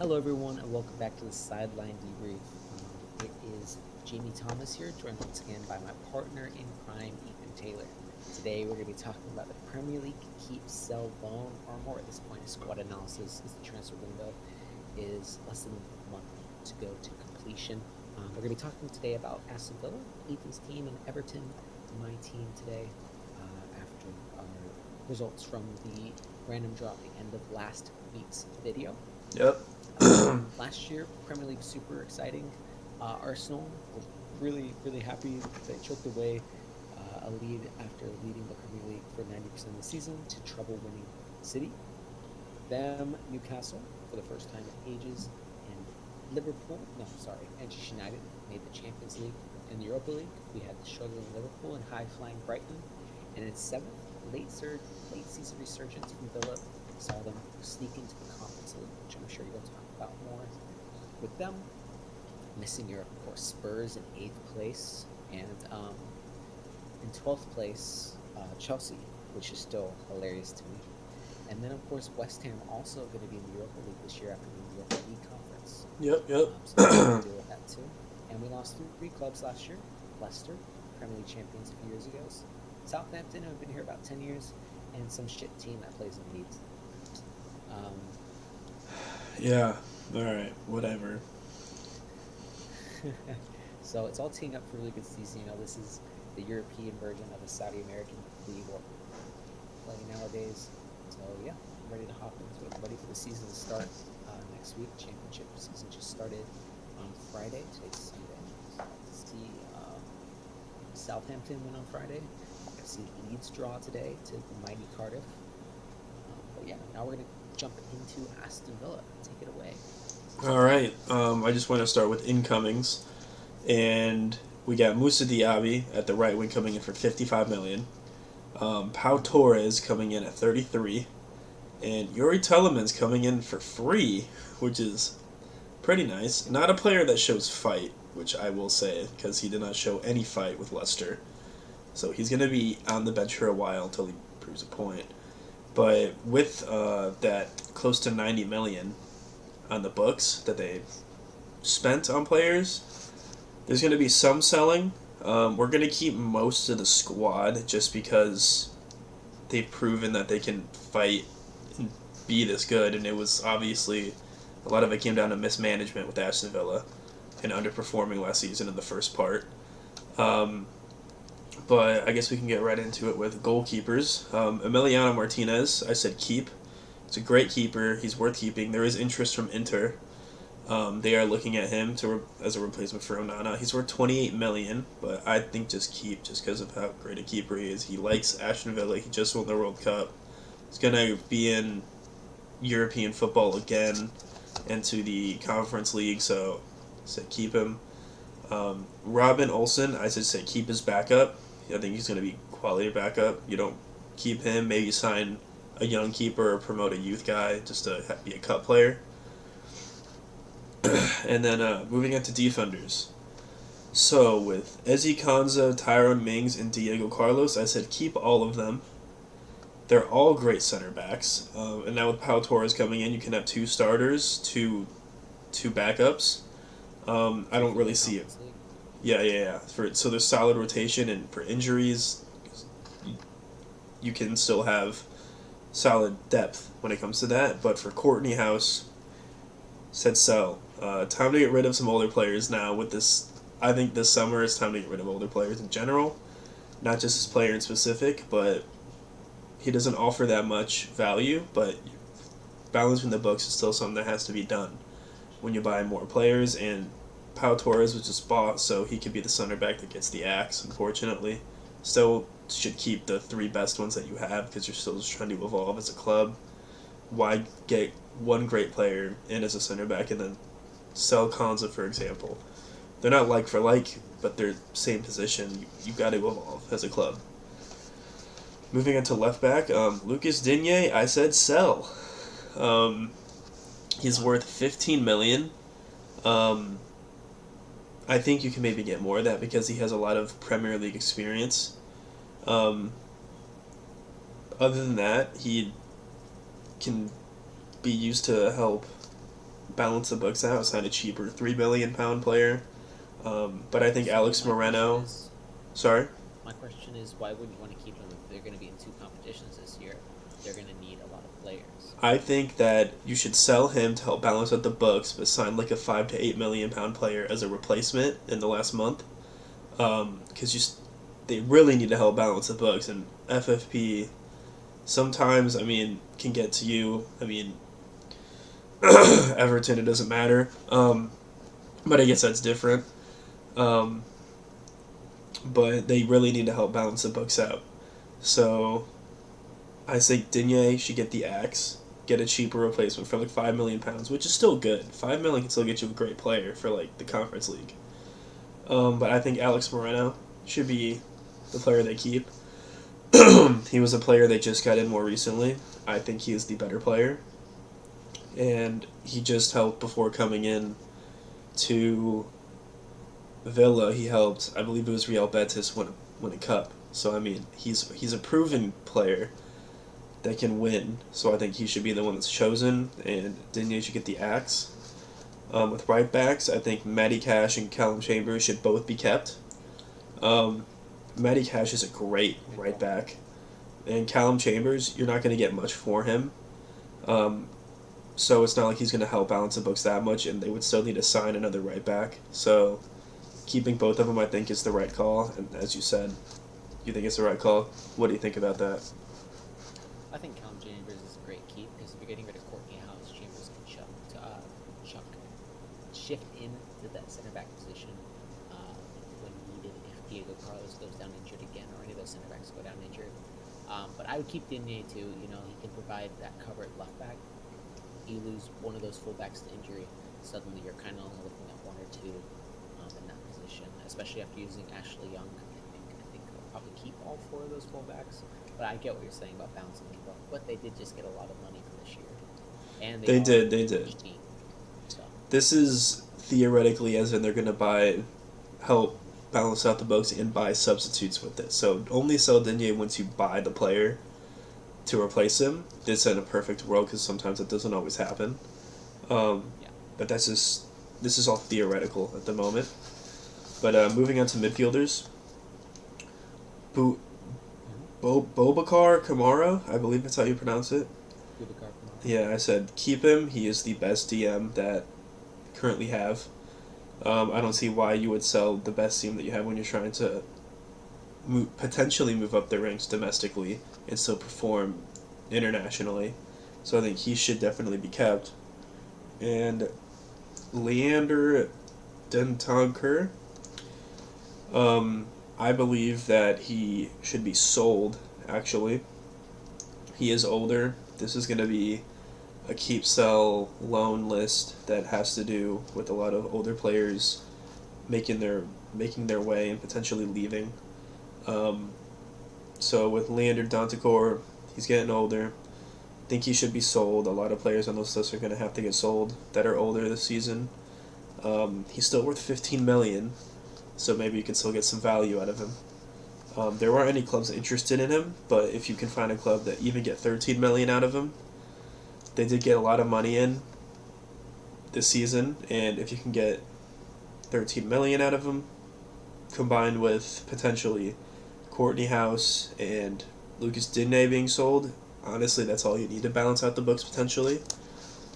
Hello, everyone, and welcome back to the Sideline Debrief. It is Jamie Thomas here, joined once again by my partner in crime, Ethan Taylor. Today, we're going to be talking about the Premier League keep, sell, loan, or more at this point. Squad analysis as the transfer window is less than a month to go to completion. We're going to be talking today about Aston Villa, Ethan's team, and Everton, my team today, after our results from the random draw at the end of last week's video. Yep. Last year, Premier League super exciting. Arsenal were really happy they choked away a lead after leading the Premier League for 90% of the season to treble winning City. Them, Newcastle for the first time in ages, and Manchester United made the Champions League and the Europa League. We had the struggling Liverpool and high flying Brighton, and in seventh, late season resurgence from Villa saw them sneak into the Conference League, which I'm sure you'll talk about more with them. Missing Europe, of course, Spurs in eighth place, and in 12th place, Chelsea, which is still hilarious to me. And then, of course, West Ham also going to be in the Europa League this year after the Europa League Conference. Yep. Yep. So they'll have to deal with that too. And we lost three clubs last year. Leicester, Premier League champions a few years ago. Southampton, who have been here about 10 years, and some shit team that plays in Leeds. Um, Yeah. All right. Whatever. so it's all teeing up for a really good season. This is the European version of the Saudi American League or play nowadays. So yeah, I'm ready to hop into it. Ready for the season to start next week. Championship season just started on Friday. Today's Sunday. So I got to see Southampton win on Friday. I got to see Leeds draw today to the mighty Cardiff. But yeah, now we're gonna jump into Aston Villa. Take it away. All right. I just want to start with incomings, and we got Musa Diaby at the right wing coming in for 55 million. Pau Torres coming in at 33, and Yuri Telemans coming in for free, which is pretty nice. Not a player that shows fight, which I will say, because he did not show any fight with Leicester. So he's going to be on the bench for a while until he proves a point. But with that close to 90 million on the books that they spent on players, there's going to be some selling. We're going to keep most of the squad just because they've proven that they can fight and be this good. And it was obviously, a lot of it came down to mismanagement with Aston Villa and underperforming last season in the first part. But I guess we can get right into it with goalkeepers. Emiliano Martinez, I said keep. It's a great keeper. He's worth keeping. There is interest from Inter. They are looking at him as a replacement for Onana. He's worth 28 million, but I think just keep just because of how great a keeper he is. He likes Aston Villa. He just won the World Cup. He's gonna be in European football again, into the Conference League. So, I said keep him. Robin Olsen, I said say keep his backup. I think he's gonna be quality backup. You don't keep him. Maybe sign a young keeper or promote a youth guy just to be a cup player. And then moving on to defenders. So with Ezi Konza, Tyrone Mings, and Diego Carlos, I said keep all of them. They're all great center backs. And now with Pau Torres coming in, you can have two starters, two backups. I don't really see it. Yeah. So there's solid rotation, and for injuries, you can still have solid depth when it comes to that. But for Courtney House, said sell. Time to get rid of some older players now. With this, I think this summer it's time to get rid of older players in general, not just this player in specific. But he doesn't offer that much value. But balancing the books is still something that has to be done when you buy more players. And Pau Torres was just bought, so he could be the center back that gets the axe. Unfortunately, still should keep the three best ones that you have because you're still just trying to evolve as a club. Why get one great player in as a center back and then sell Konza, for example? They're not like for like, but they're same position. You got to evolve as a club. Moving on to left back, Lucas Digne, I said sell. He's worth 15 million. I think you can maybe get more of that because he has a lot of Premier League experience. Other than that, he can be used to help balance the books out, sign a cheaper £3 billion player. But I think So Alex Moreno. Sorry. my question is, why wouldn't you want to keep them if they're going to be in two competitions this year? They're going to need a lot of players. I think that you should sell him to help balance out the books, but sign like a £5 to £8 million player as a replacement in the last month, because they really need to help balance the books. And FFP sometimes, I mean, can get to you. I mean, Everton, it doesn't matter. But I guess that's different. Um, but they really need to help balance the books out. So I think Digne should get the axe, get a cheaper replacement for like £5 million, which is still good. £5 million can still get you a great player for like the Conference League. But I think Alex Moreno should be the player they keep. He was a player they just got in more recently. I think he is the better player, and he just helped before coming in to Villa. He helped, I believe it was Real Betis, win a cup. So I mean, he's a proven player that can win. So I think he should be the one that's chosen, and Digne should get the axe. With right backs, I think Matty Cash and Callum Chambers should both be kept. Matty Cash is a great right back, and Callum Chambers, you're not going to get much for him. So it's not like he's going to help balance the books that much, and they would still need to sign another right back. So keeping both of them, I think, is the right call. And as you said, you think it's the right call. What do you think about that? I think Callum Chambers is a great keep because if you're getting rid of Courtney House, Chambers can shift into that center back position when needed if Diego Carlos goes down injured again or any of those center backs go down injured. But I would keep Digne too. You know, he can provide that cover at left back. You lose one of those fullbacks to injury, suddenly you're kind of only looking at one or two in that position, especially after using Ashley Young. I think I'll probably keep all four of those fullbacks. But I get what you're saying about balancing the book. But they did just get a lot of money for this year, and They did. So This is theoretically as in they're going to help balance out the books and buy substitutes with it. So only sell Digne once you buy the player to replace him. It's in a perfect world because sometimes it doesn't always happen. yeah. But this is all theoretical at the moment. But moving on to midfielders, Boubacar Kamara, I believe that's how you pronounce it. Yeah, I said keep him. He is the best DM that currently have. I don't see why you would sell the best team that you have when you're trying to potentially move up the ranks domestically and still perform internationally. So I think he should definitely be kept. And Leander Dentancur, I believe that he should be sold, actually. He is older. This is going to be a keep sell loan list that has to do with a lot of older players making their way and potentially leaving. So with Leander Dentancur, he's getting older. I think he should be sold. A lot of players on those lists are going to have to get sold that are older this season. He's still worth $15 million, so maybe you can still get some value out of him. There aren't any clubs interested in him, but if you can find a club that even get $13 million out of him, they did get a lot of money in this season, and if you can get $13 million out of him, combined with potentially Courtney House and Lucas Digne being sold, honestly, that's all you need to balance out the books potentially.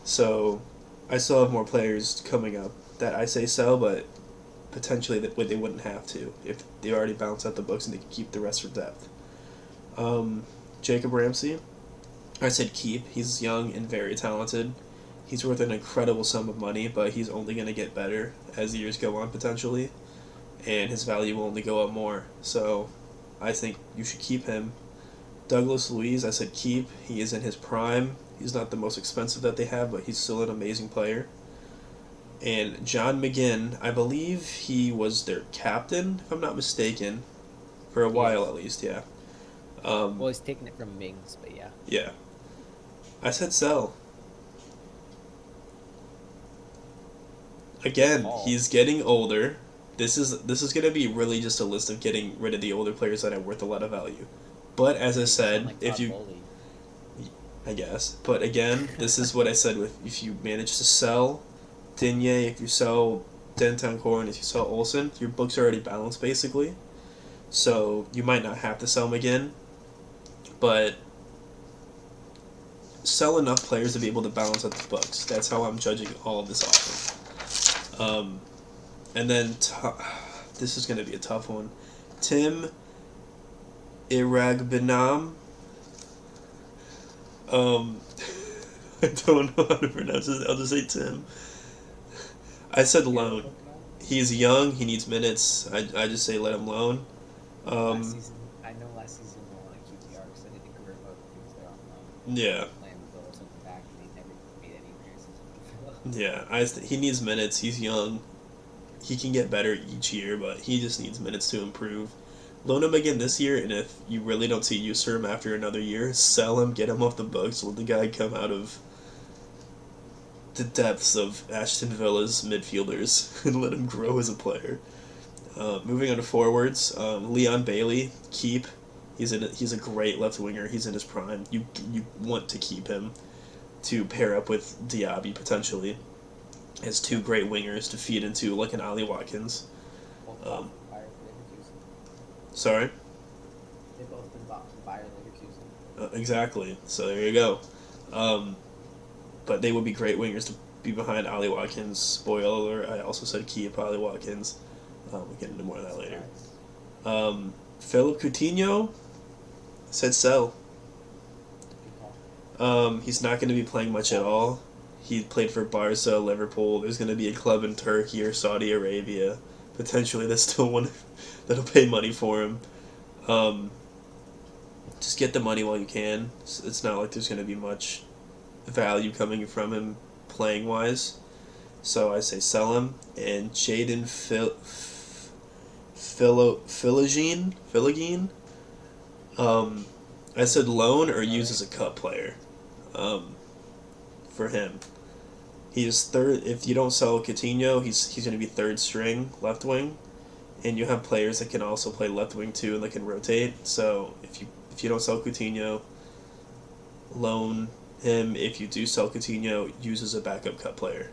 So I still have more players coming up that I say sell, but potentially that they wouldn't have to if they already balance out the books and they can keep the rest for depth. Jacob Ramsey, I said keep. He's young and very talented. He's worth an incredible sum of money, but he's only going to get better as the years go on potentially, and his value will only go up more. So I think you should keep him. Douglas Luiz, I said keep. He is in his prime. He's not the most expensive that they have, but he's still an amazing player. And John McGinn, I believe he was their captain, if I'm not mistaken, for a while at least, yeah. Well, he's taking it from Mings, but yeah. Yeah. I said sell. Again, he's getting older. This is going to be really just a list of getting rid of the older players that are worth a lot of value. But as I said, if you I guess. But again, this is what I said with if you manage to sell Digne, if you sell Dentancourt, and if you sell Olsen, your books are already balanced basically. So you might not have to sell him again, but sell enough players to be able to balance out the books. That's how I'm judging all of this off of. And then this is going to be a tough one. Tim Iragbinam. I don't know how to pronounce it. I'll just say Tim. I said loan. He's young. He needs minutes. I just say let him loan. Last season, I know last season we won a QPR because I did a career mode when he was there on loan. Yeah. Playing with Villa, took him back, and he never made any appearances with Villa. Yeah. He needs minutes. He's young. He can get better each year, but he just needs minutes to improve. Loan him again this year, and if you really don't see use for him after another year, sell him, get him off the books, let the guy come out of the depths of Aston Villa's midfielders and let him grow as a player. Moving on to forwards, Leon Bailey, keep. He's a great left winger. He's in his prime. You want to keep him to pair up with Diaby potentially as two great wingers to feed into like an Ollie Watkins. Sorry? They've both been bought from Bayer Leverkusen. Exactly. So there you go. But they would be great wingers to be behind Ollie Watkins. Spoiler, I also said keep Ollie Watkins. We'll get into more of that later. Philip Coutinho said sell. He's not going to be playing much at all. He played for Barca, Liverpool. There's going to be a club in Turkey or Saudi Arabia. Potentially, that's still one that'll pay money for him. Just get the money while you can. It's not like there's going to be much value coming from him playing wise. So I say sell him. And Jaden Philogene. I said loan or use as a cut player. For him, he's third. If you don't sell Coutinho, he's going to be third string left wing, and you have players that can also play left wing too, and they can rotate. So if you don't sell Coutinho, loan him. If you do sell Coutinho, use as a backup cut player,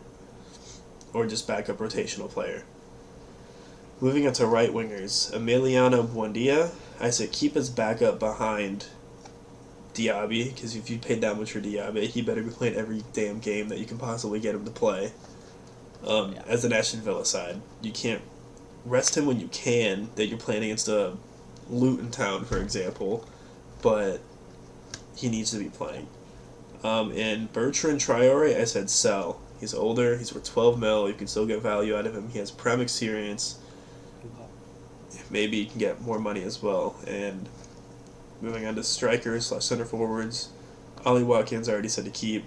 or just backup rotational player. Moving on to right wingers, Emiliano Buendia, I said keep his backup behind Diaby, because if you paid that much for Diaby, he better be playing every damn game that you can possibly get him to play. As an Aston Villa side, you can't rest him when you can, that you're playing against a Luton Town, for example, but he needs to be playing. And Bertrand Traore, I said sell. He's older, he's worth 12 mil, you can still get value out of him, he has Prem experience, maybe you can get more money as well. And moving on to strikers / center forwards, Ollie Watkins I already said to keep.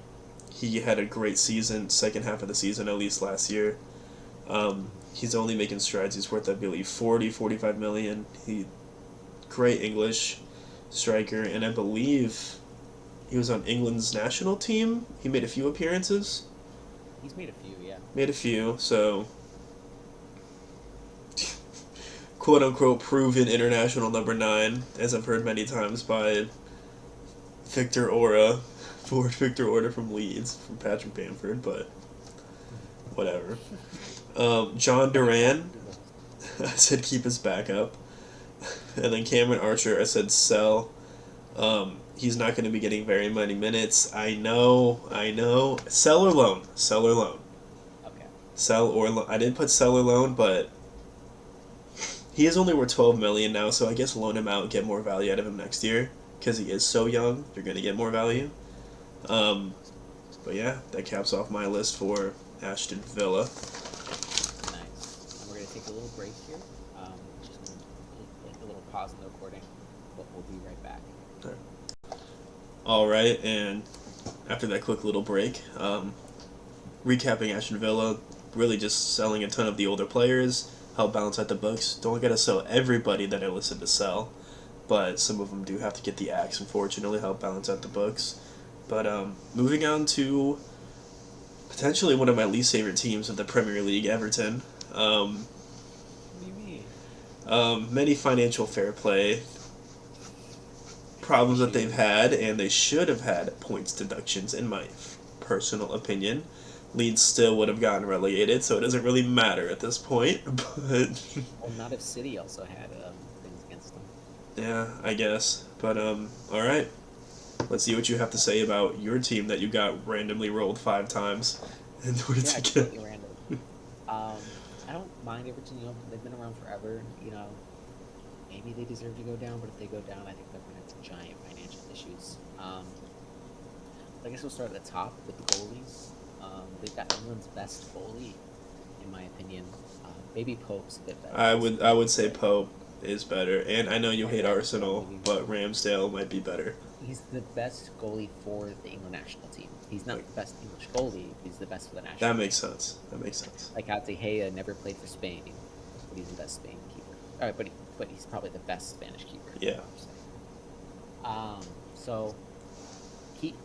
He had a great season, second half of the season at least last year. He's only making strides. He's worth, I believe, 45 million. Great English striker, and I believe he was on England's national team. He made a few appearances. He's made a few, yeah. Made a few, so quote-unquote proven international number 9, as I've heard many times by Victor Ora, forward Victor Ora from Leeds, from Patrick Bamford, but whatever. John Duran, I said keep his backup. And then Cameron Archer, I said sell. He's not going to be getting very many minutes. I know. Sell or loan? Sell or loan? Okay. Sell or loan. I didn't put sell or loan, but he is only worth 12 million now, so I guess loan him out and get more value out of him next year, because he is so young. You're going to get more value. But yeah, that caps off my list for Aston Villa. Nice. And we're going to take a little break here. Just like a little pause in the recording, but we'll be right back. All right, and after that quick little break, recapping Aston Villa, really just selling a ton of the older players, help balance out the books. Don't gotta sell everybody that I listed to sell, but some of them do have to get the axe, unfortunately, help balance out the books. But moving on to potentially one of my least favorite teams of the Premier League, Everton. What do you mean? Many financial fair play problems that they've issues. had, and they should have had points deductions, in my personal opinion. Leeds still would have gotten relegated, so it doesn't really matter at this point. But Well, not if City also had things against them. yeah, I guess. But all right. Let's see what you have to say about your team that you got randomly rolled 5 times in order Yeah, to get. completely random. I don't mind Everton. They've been around forever. Maybe they deserve to go down, but if they go down, I think they're going to have some giant financial issues. I guess we'll start at the top with the goalies. They've got England's best goalie, in my opinion. Maybe Pope's a bit better. I would say Pope is better, and I know you And hate Ramsdale, Arsenal, maybe. but Ramsdale might be better. He's the best goalie for the England national team. He's not Like, the best English goalie. He's the best for the national that team. makes sense. That makes sense. Like how De Gea never played for Spain, but he's the best Spain keeper. All right, but he's probably the best Spanish keeper. Yeah. So keep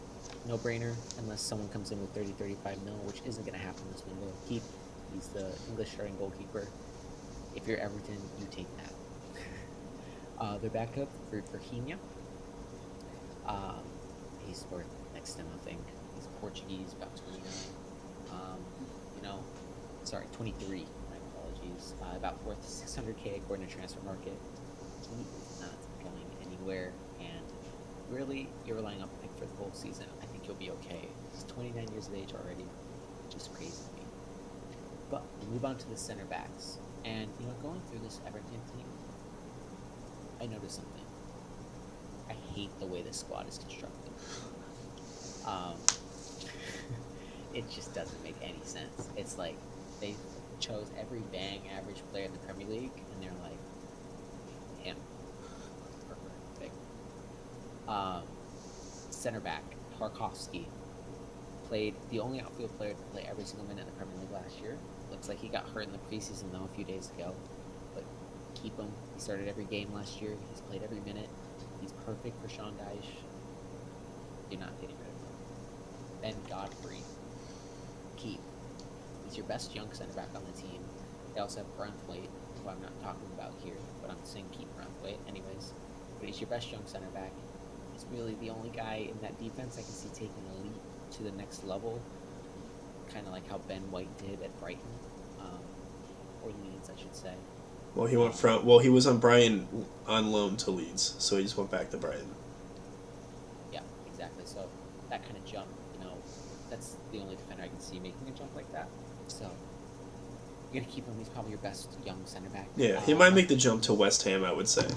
no brainer unless someone comes in with 30-35 mil, which isn't going to happen this window. Keep. He's the English starting goalkeeper. If you're Everton, you take that. Their backup for Rafinha. He's worth next to nothing. He's Portuguese, about 29. Sorry, 23. My apologies. About worth 600K according to Transfer Market. He is not going anywhere, and really, you're relying on pick for the whole season. I think you'll be okay. He's 29 years of age already, just crazy to me. But we move on to the center backs, and going through this Everton team, I noticed something. I hate the way this squad is constructed. It just doesn't make any sense. It's like they chose every bang average player in the Premier League, and they're like, him. Perfect. Center back, Tarkovsky, played the only outfield player to play every single minute in the Premier League last year. Looks like he got hurt in the preseason, though, a few days ago. But keep him. He started every game last year. He's played every minute. He's perfect for Sean Dyche. You're not getting rid of him. Ben Godfrey. Keep. He's your best young center back on the team. They also have Brunthwaite, who I'm not talking about here, but I'm saying keep Brunthwaite anyways. But he's your best young center back. He's really the only guy in that defense I can see taking a leap to the next level, kind of like how Ben White did at Brighton, or Leeds, I should say. Well, he went from. Well, he was on Brighton on loan to Leeds, so he just went back to Brighton. Yeah, exactly. So that kind of jump, that's the only defender I can see making a jump like that. So you're gonna keep him. He's probably your best young center back. Yeah, he might make the jump to West Ham, I would say.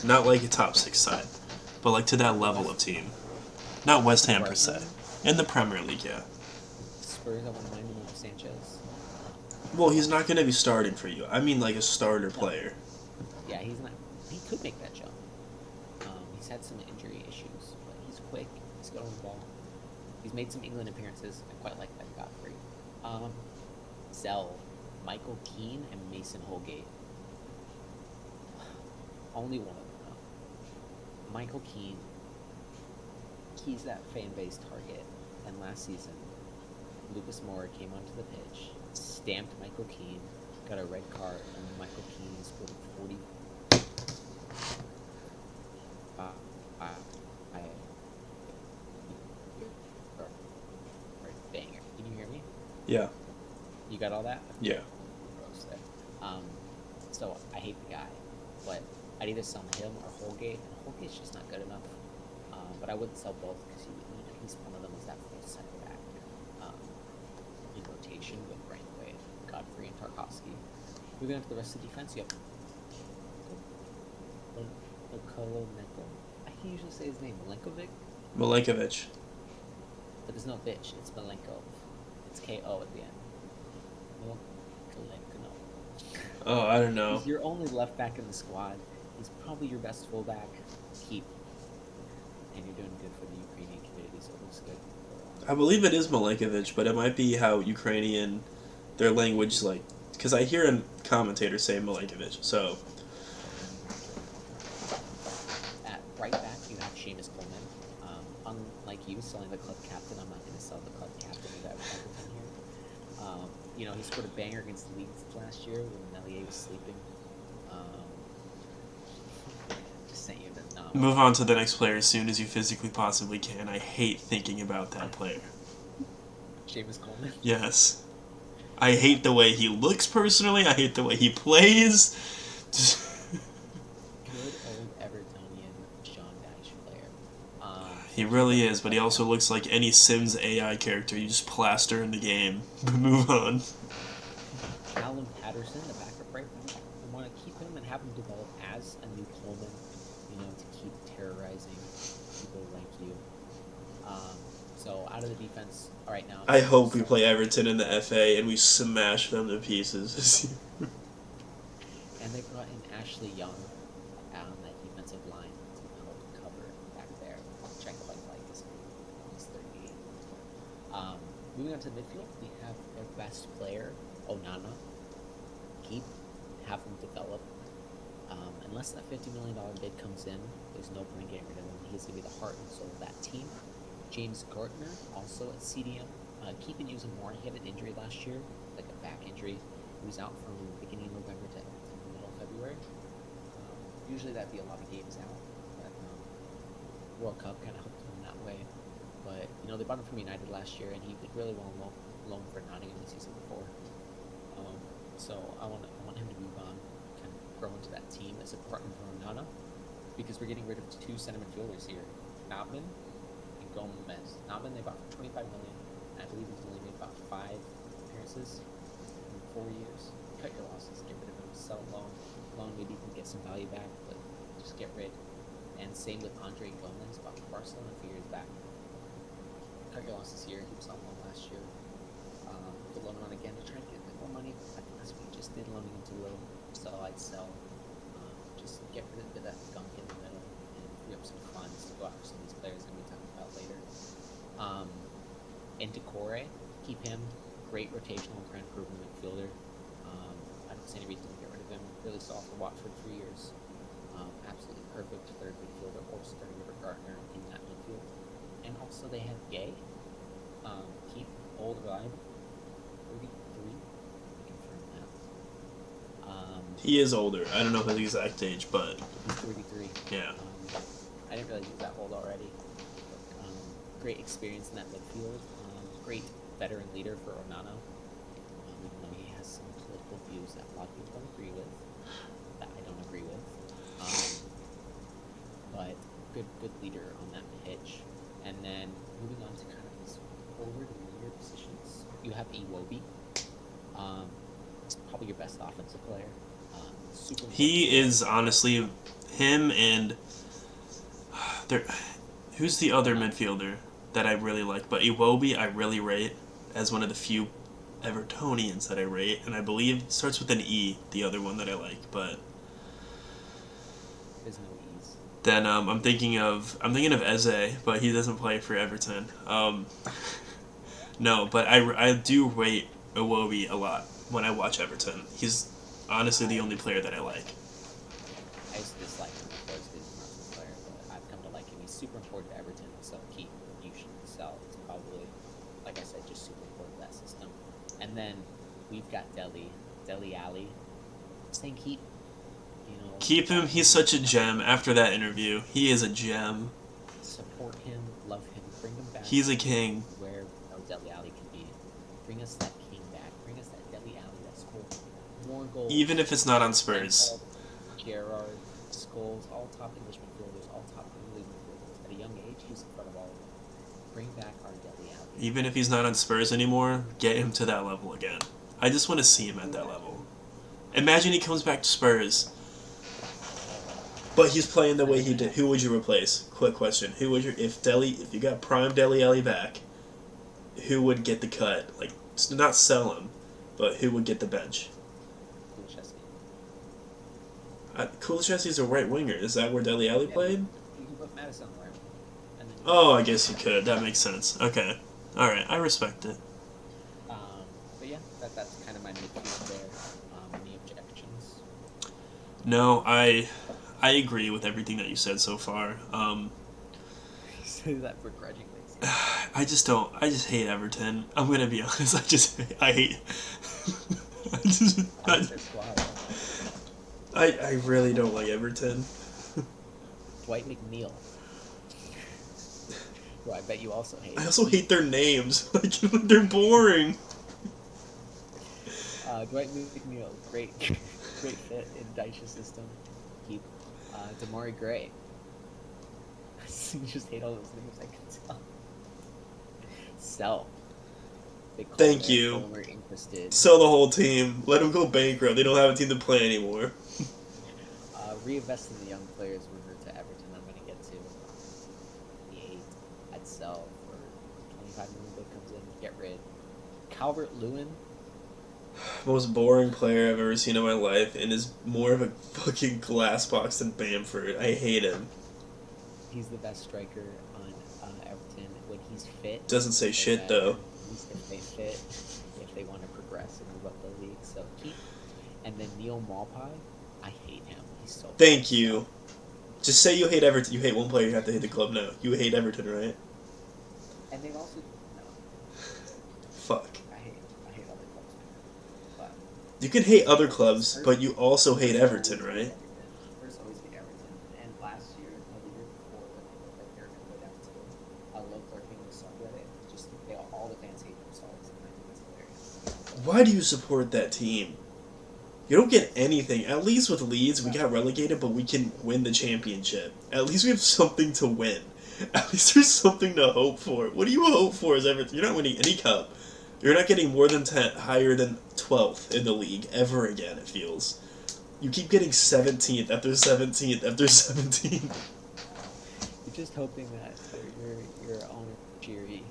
Not like a top 6 side, but like to that level of team. Not West Ham per se. In the Premier League, yeah. Spurs, I wouldn't mind him over Sanchez. Well, he's not going to be starting for you. I mean, like a starter player. Yeah, he's not. He could make that jump. He's had some injury issues, but he's quick. He's good on the ball. He's made some England appearances. I quite like Ben Godfrey. Zell, Michael Keane, and Mason Holgate. Only one of them, though. Michael Keane. He's that fan base target. And last season, Lucas Moura came onto the pitch, stamped Michael Keane, got a red card, and Michael Keane scored 40. Banger. Can you hear me? Yeah. You got all that? Yeah. So I hate the guy, but I'd either sell him or Holgate. And Holgate's just not good enough. But I wouldn't sell both because at least one of them is that full center back in rotation with Brandway, Godfrey, and Tarkovsky. Moving on to the rest of the defense, you have Kolonenko. I can usually say his name, Milenkovic, Milenkovic. but there's no bitch. It's Milenko. It's K-O at the end. Oh, I don't know. He's your only left back in the squad. He's probably your best fullback. Keep. And you're doing good for the Ukrainian community, so it looks good. I believe it is Milenkovic, but it might be how Ukrainian, their language, like, because I hear a commentator say Milenkovic, so. At right back, you have Seamus Coleman. Unlike you selling the club captain, I'm not going to sell the club captain of Everton here. He scored a banger against Leeds last year when Melier was sleeping. Just saying, he does not Move on to the next player as soon as you physically possibly can. I hate thinking about that player. Seamus Coleman. Yes. I hate the way he looks personally. I hate the way he plays. Just Good old Evertonian Sean Dyche player. he really is, but he also looks like any Sims AI character you just plaster in the game. Move on. Callum Patterson, the backup right back. I want to keep him and have him develop as a new Coleman, to keep terrorizing people like you. So out of the defense right now. I hope we play Everton in the FA and we smash them to pieces. And they brought in Ashley Young on that defensive line to help cover back there. Check like this. He's 38. Moving on to the midfield, we have their best player, Onana. Have him develop. Unless that $50 million bid comes in, there's no point in getting rid of him. He's going to be the heart and soul of that team. James Gartner, also at CDM. Keep and use him more. He had an injury last year, like a back injury. He was out from beginning of November to the middle of February. Usually that'd be a lot of games out, but World Cup kind of helped him that way. But, they brought him from United last year, and he did really well on loan for Nottingham the season before. So I want him to move on, kind of grow into that team as a partner for Onana, because we're getting rid of two center midfielders here, Nabin and Gomez. Nabin they bought for $25 million. I believe he's only made about 5 appearances in 4 years. Cut your losses, get rid of him, sell loan, maybe you can get some value back, but just get rid. And same with Andre Gomez, bought for Barcelona a few years back. Cut your losses here. He was on loan last year. Put loan on again to try to get a bit more money. I think that's what we just did, loaning him too low. So I'd sell. Just get rid of that gunk in the middle and free up some funds to go after some of these players that we talked about later. And Decore, keep him. Great rotational and grand proven midfielder. I don't see any reason to get rid of him. Really saw for Watford for years. Absolutely perfect third midfielder or starting over Gartner in that midfield. And also they have Gay. Keep old reliable. 33. Confirm that. He is older. I don't know his exact age, but He's 33. yeah. I didn't realize he was that old already. But, great experience in that midfield. Great veteran leader for Onana. Even though he has some political views that a lot of people don't agree with, that I don't agree with. But good leader on that pitch. And then moving on to kind of his forward and leader positions, you have Iwobi. Probably your best offensive player. He is honestly him and who's the other midfielder that I really like? But Iwobi I really rate as one of the few Evertonians that I rate, and I believe it starts with an E, the other one that I like, but There's no E's. then I'm thinking of Eze, but he doesn't play for Everton. No, but I do rate Iwobi a lot when I watch Everton. He's honestly the only player that I like. I used to dislike him before he's a Arsenal player, but I've come to like him. He's super important to Everton, so keep you should sell. It's probably, like I said, just super important to that system. And then we've got Deli Alli. Saying keep, Keep him. He's such a gem. After that interview, he is a gem. Support him, love him, bring him back. He's a king. Where Deli Alli can be. Bring us that king back. Bring us that Deli Alli that scored more goals. Even if it's not on Spurs. Gerrard, Scholes, all top English midfielders, all top Premier League midfielders. At a young age, he's in front of all of them. Bring back our Deli Alli. Even if he's not on Spurs anymore, get him to that level again. I just want to see him at that level. Imagine he comes back to Spurs, but he's playing the way he did. Who would you replace? Quick question: Who would if you got prime Dele Alli back? Who would get the cut? Like, not sell him, but who would get the bench? Kulusevski's a right winger. Is that where Dele Alli played? You can put Madison on the right wing. Oh, I guess you could. That makes sense. Okay, all right, I respect it. But yeah, that's kind of my midfield there. Any objections? No, I agree with everything that you said so far. You say that begrudgingly. I just hate Everton. I'm gonna be honest. I hate. I really don't like Everton. Dwight McNeil, who I bet you also hate. I also hate their names. Like, they're boring. Dwight McNeil, great, great fit in Dyche's system. Keep Damari Gray. You just hate all those names, I can tell. Sell. They call Thank their you. former interested. Sell the whole team. Let them go bankrupt. They don't have a team to play anymore. Reinvest in the young players rumored to Everton. I'm going to get to 28. I'd sell for 25 million. Bid comes in, get rid. Calvert-Lewin. Most boring player I've ever seen in my life, and is more of a fucking glass box than Bamford. I hate him. He's the best striker on Everton when he's fit. Doesn't say shit though. If they fit, if they want to progress and move up the league, so keep. And then Neil Maupay, I hate him. He's so. Thank you. Just say you hate Everton. You hate one player, you have to hate the club now. You hate Everton, right? And they've also no. Fuck. I hate other clubs. But You can hate other clubs, but you also hate Everton, right? First, always hate Everton. And last year, or the year before, like they're gonna go down to a low lurking subreddit. Just all the fans hate themselves, and I think it's hilarious. Why do you support that team? You don't get anything. At least with Leeds, we got relegated, but we can win the championship. At least we have something to win. At least there's something to hope for. What do you hope for as Everton? You're not winning any cup. You're not getting more than 10, higher than 12th in the league ever again, it feels. You keep getting 17th after 17th after 17th. You're just hoping that your owner, Jerry.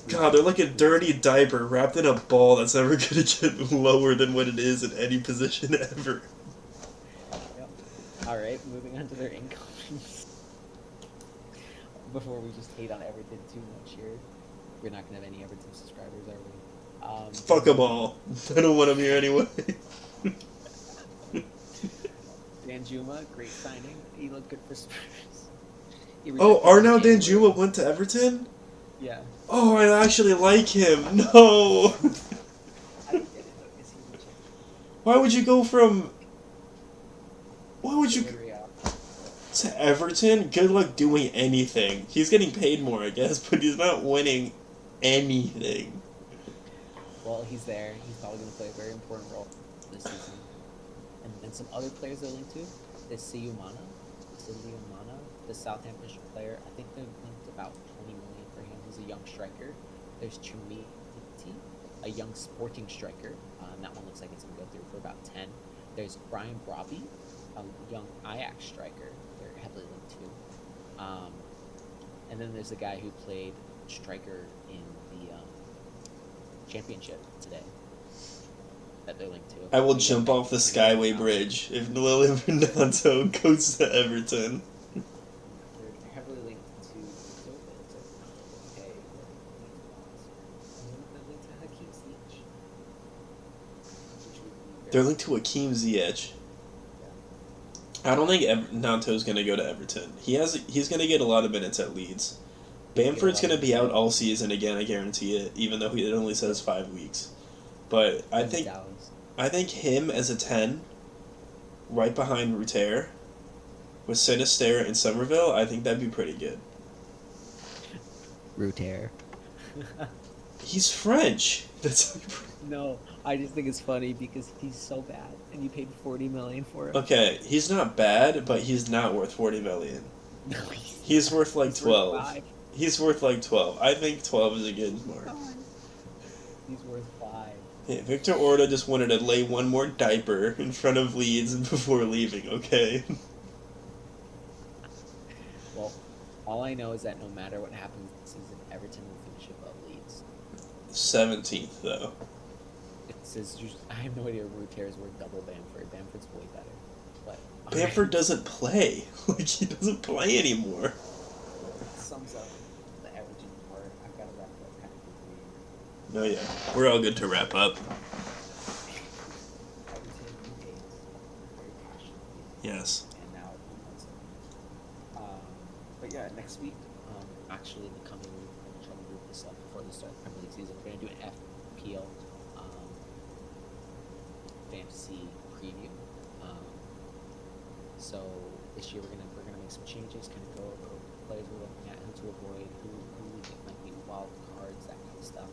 God, they're like a dirty diaper wrapped in a ball that's never going to get lower than what it is in any position ever. Yep. All right, moving on to their incomings. Before we just hate on Everton too much here. We're not going to have any Everton subscribers, are we? Fuck them all. I don't want them here anyway. Danjuma, great signing. He looked good for Spurs. Oh, Arnaud Danjuma went to Everton? Yeah. Oh, I actually like him. No. I don't get it though, because he's a champion. Why would you go from... Why would you... To Everton? Good luck doing anything. He's getting paid more, I guess, but he's not winning anything. Well, he's there. He's probably going to play a very important role this season. And then some other players they're linked to is Siyumana, the Southampton player. I think they're linked about 20 million for him. He's a young striker. There's Chumiti, a young Sporting striker. That one looks like it's going to go through for about 10. There's Brian Brobby, a young Ajax striker. They're heavily linked to. And then there's a guy who played striker in the championship today that they're linked to. I will jump off the Skyway Bridge if Lily Fernando goes to Everton. They're heavily linked to They're linked to Hakeem Ziyech. I don't think Nanto's going to go to Everton. He's going to get a lot of minutes at Leeds. Bamford's going to be out all season again, I guarantee it, even though it only says 5 weeks. But I think him as a 10, right behind Ruter, with Sinister and Somerville, I think that'd be pretty good. Ruter. He's French. No, I just think it's funny because he's so bad, and you paid 40 million for him. Okay, he's not bad, but he's not worth 40 million. No, he's worth like 12. Worth 5. He's worth like 12. I think 12 is a good mark. He's worth 5. Yeah, Victor Orta just wanted to lay one more diaper in front of Leeds before leaving, okay? Well, all I know is that no matter what happens this season, Everton will finish above Leeds. 17th, though. It says, I have no idea Ruter is worth double Bamford. Bamford's way better. But Bamford doesn't play. Like, he doesn't play anymore. It sums up the Everton part. I've got to wrap it up kind of quickly. No, yeah. We're all good to wrap up. Yes. And now but yeah, next week, actually in the coming week, I'm going to try to move this up before the start of the Premier League season. We're going to do an FPL fantasy preview. So this year we're gonna make some changes, kind of go over players we're looking at, who to avoid, who we think might be wild cards, that kind of stuff.